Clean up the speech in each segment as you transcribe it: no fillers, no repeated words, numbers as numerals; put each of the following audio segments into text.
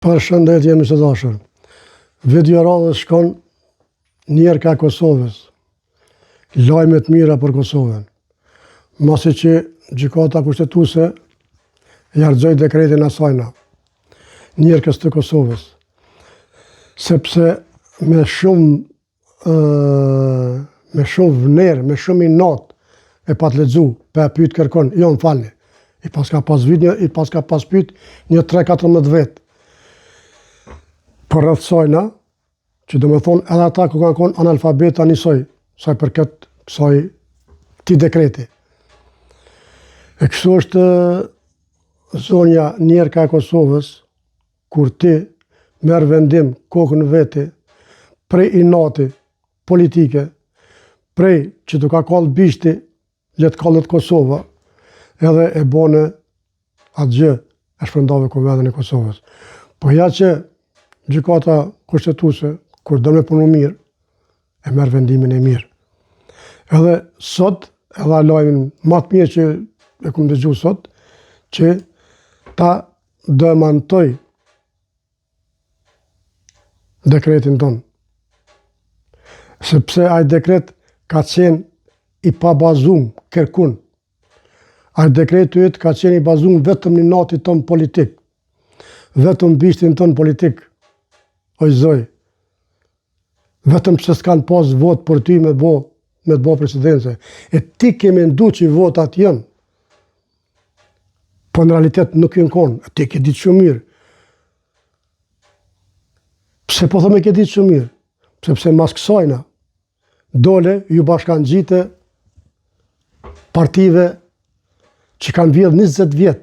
Përshëndetje më të dashur. Video radhës shkon njerë ka Kosovës. Lajme të mira për Kosovën. Masi që gjykata kushtetuese jarxhoi dekretin asajna njerëkës të Kosovës. Sepse me shumë vlerë, me shumë inat e pa të lexu, pa pyet kërkon, jo më falni. I paska pas pyet një 3-14 vetë. Për rreth sajna, që do me thonë edhe ata ku kanë konë analfabeta njësoj, saj për kësaj ti dekreti. E kështu është zonja njerëka e Kosovës, kur ti merë vendim kokën veti, prej inati politike, prej që të ka kallë bishti, letë kallët Kosova, edhe e bone atë gjë e shpërndave Konventin e Kosovës. Po ja që gjykata kushtetuese, kur do me punu mirë, e merë vendimin e mirë. Edhe sot, edhe lajmin më të mirë që e kumë dëgju sot, që ta demantoj dekretin tonë. Sepse ai dekret ka qenë i pabazum kërkun. Ai dekret të jetë ka qenë i bazum vetëm një natit tonë politik. Vetëm bishtin tonë politik. Oj zoj. Vetëm që s'kanë pas vot për ty me të bo presidense. E ti ke mendu që votat janë. Po në realitet nuk janë konë. Ti ke ditë shumë mirë. Pse po thëmë ke ditë shumë mirë? Sepse mas kësajna dole ju bashkan gjite partive që kanë vjedh 20 vjetë.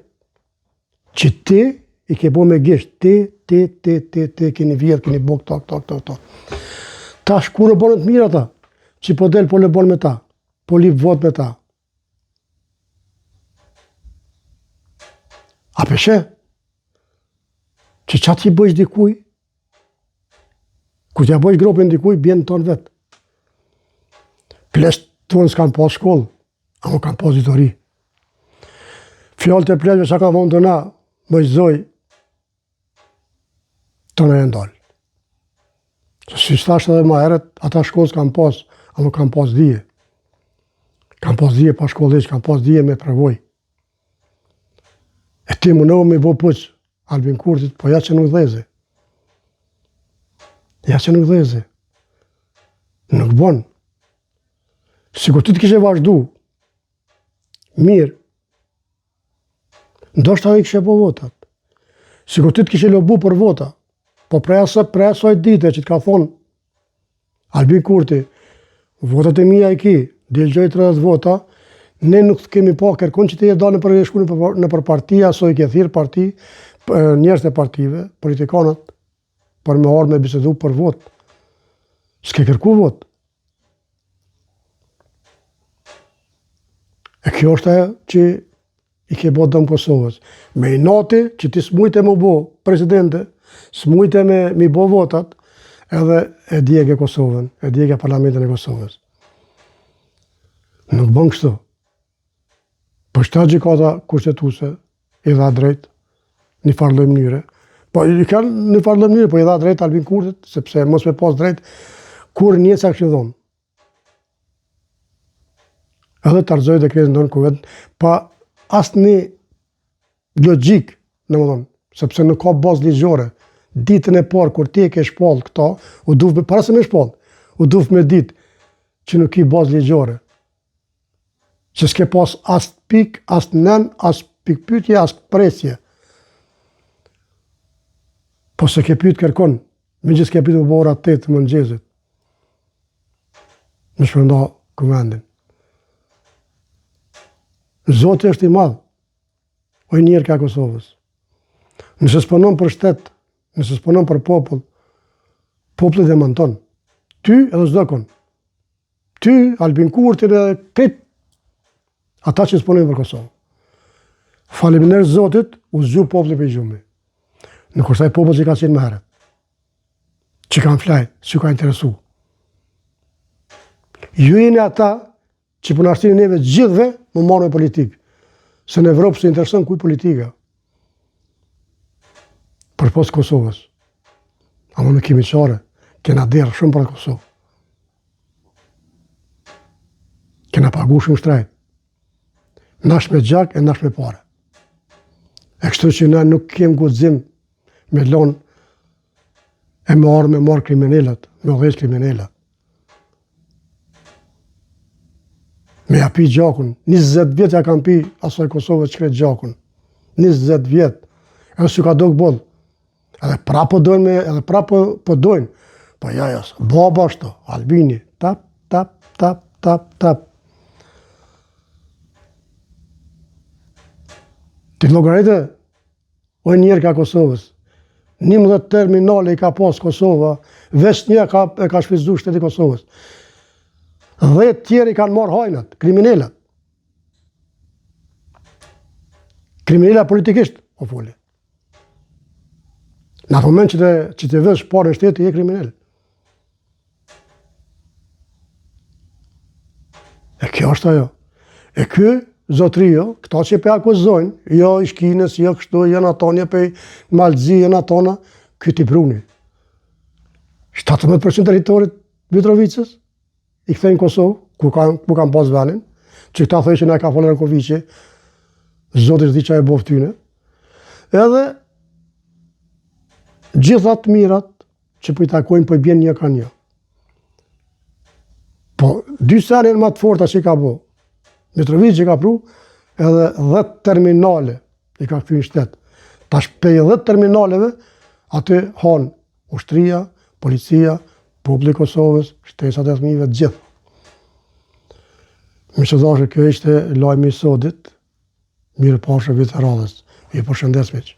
Që ti i ke bo me gisht. Ti keni vjedh, keni bo këta. Ta shkurë bonët mirë ata, që po del po le bon me ta, po lip vot me ta. A peshe? Që qatë që i bëjsh dikuj, kur t'ja bëjsh gropin dikuj, bjenë ton vetë. Plesht tonë s'kanë pas shkollë, a më kanë pas ditori. Fjallë të pleshve që ka thonë të na, bëjsh zoj, të në e ndalë. Si shtash edhe ma heret, ata shkollë s'kanë pas, a më kanë pas dhije. Kanë pas dhije pa shkollë kanë pas dhije me përvoj. E ti më nëvë me bo pëq, Albin Kurtit, po ja që nuk dheze. Ja që nuk dheze. Nuk bon. Sikur ti të kishe vazhdu, mirë, ndoshta i kishe po votat. Sikur ti të kishe lobu për vota, po prej asaj dite që të ka thonë Albin Kurti, votat e mija i ki, dilgjoj 30 vota, ne nuk kemi pa kërkon që të jetë dalë për e shku në për partia, so i ke thirë parti, njerës e partive, politikanët, për me ardhë me bisedu për vot. S'ke kërku vot. E kjo është e që i ke bo dëmë Kosovës. Me i nati që ti s'mujte më bo presidente, s'mujte me mi bo votat, edhe e djegë Kosovën, e djegë parlamentin e Kosovës. Nuk bën kështu. Po shta gjykata kushtetuese i dha drejt një farloj mënyre. Po i kanë një farloj mënyre, po i dha drejt Albin Kurtit, sepse mos me pas drejt, kur një sa kështë dhonë. Edhe të arëzoj dekretin tonë kuvet, pa asë një logik, në më thonë, sepse nuk ka bazë ligjore. Ditën e parë, kur ti e ke shpallë këta, para se me shpallë, u duf me ditë që nuk i bazë ligjore. Që s'ke pas asë pik, asë nen, asë pik pytje, asë presje. Po se ke pyt kërkon, me gjithë ke pyt më bora 8 më nëgjezit. Me shpërnda Konventin. Zoti është i madhë, o i njerë ka Kosovës. Nëse s'ponon për shtetë, nëse s'ponon për popull, populli demanton. Ty edhe s'dokon. Ty, Albin Kurti dhe këtë, ata që s'ponon për Kosovë. Faleminderit Zotit, u zgju populli për i gjumi. Në kursaj popull që ka qenë më herët. Që kanë flajt, që ka interesu. Ju jeni ata që për nashtinë neve gjithve më marrë me politikë. Se në Evropë se interesën kuj politika. për posë Kosovës. Ama me kemi qare, kena derë shumë për Kosovë. Kena pagu shumë shtrejt. Nash me gjak e nash me pare. E kështu që ne nuk kem guxim me lonë e me marë kriminalet, me dhejtë kriminalet. Me ja pi gjakun, 20 vjet ja kam pi asoj Kosovës që kretë gjakun. 20 vjet, edhe si ka do këbollë. Edhe pra po dojnë, po ja jasë, baba ashtu, Albini, tap, tap, tap, tap, tap. Ti llogaritë, o njerë ka Kosovës, 11 terminale i ka pas Kosova, veç një e ka shfrytzuar shteti Kosovës. 10 tjerë i kanë marrë hajnat, kriminalet. Kriminalet politikisht, po foli. Në atë moment që të vesh parë në shteti, je kriminal. E kjo është ajo. E ky zotrio, këta që pe akuzojnë, jo i shkines, jo kështu, janë atonja pe Malzi, janë atona, ky t'i bruni. 17% territorit Mitrovicës i kthejnë Kosovë, ku kanë pas venin, që këta thëjë që ne ka folë Rakoviqi, zotit di që e bof tyne, edhe gjithat mirat që po i takojnë po i bjen një ka një. Po, 2 senin më të forta që i ka bo, Mitrovici ka pru, edhe 10 terminale i ka këthy në shtetë. Tash pej 10 terminaleve, aty hanë ushtria, policia, publik Kosovës, shtesat e thmive, gjithë. Mi që dhashe, kjo ishte lajmi i sodit, mirë pashe vitë radhës. I përshëndes miq.